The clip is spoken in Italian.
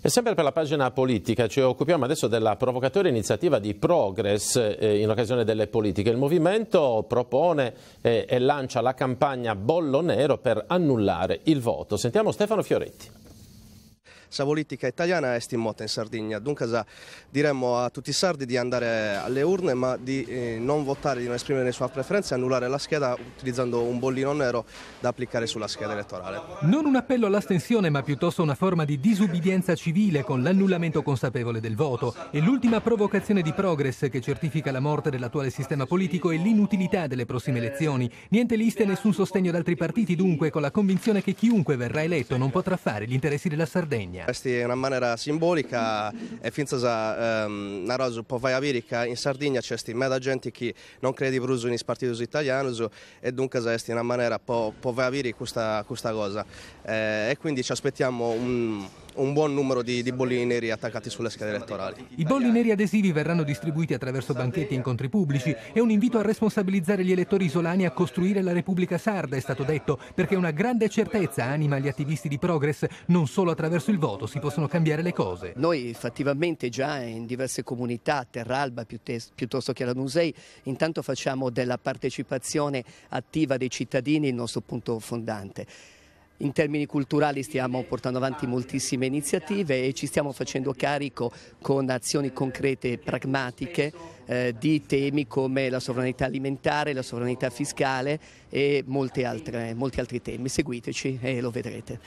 E sempre per la pagina politica ci occupiamo adesso della provocatoria iniziativa di Progress in occasione delle politiche. Il movimento propone e lancia la campagna Bollo Nero per annullare il voto. Sentiamo Stefano Fioretti. La politica italiana è stimata in Sardegna, dunque diremmo a tutti i sardi di andare alle urne ma di non votare, di non esprimere le sue preferenze e annullare la scheda utilizzando un bollino nero da applicare sulla scheda elettorale. Non un appello all'astensione ma piuttosto una forma di disubbidienza civile con l'annullamento consapevole del voto. E l'ultima provocazione di Progress che certifica la morte dell'attuale sistema politico e l'inutilità delle prossime elezioni. Niente liste e nessun sostegno ad altri partiti dunque, con la convinzione che chiunque verrà eletto non potrà fare gli interessi della Sardegna. Questa è una maniera simbolica e finza una cosa può avere che in Sardegna c'è molta gente che non crede più nei partiti italiani e dunque è una maniera può avere questa cosa e quindi ci aspettiamo un buon numero di bollini neri attaccati sulle schede elettorali. I bolli neri adesivi verranno distribuiti attraverso banchetti e incontri pubblici e un invito a responsabilizzare gli elettori isolani a costruire la Repubblica Sarda, è stato detto, perché una grande certezza anima gli attivisti di Progress: non solo attraverso il voto si possono cambiare le cose. Noi fattivamente già in diverse comunità, Terralba piuttosto che la Nusei, intanto facciamo della partecipazione attiva dei cittadini il nostro punto fondante. In termini culturali stiamo portando avanti moltissime iniziative e ci stiamo facendo carico con azioni concrete e pragmatiche di temi come la sovranità alimentare, la sovranità fiscale e molti altri temi. Seguiteci e lo vedrete.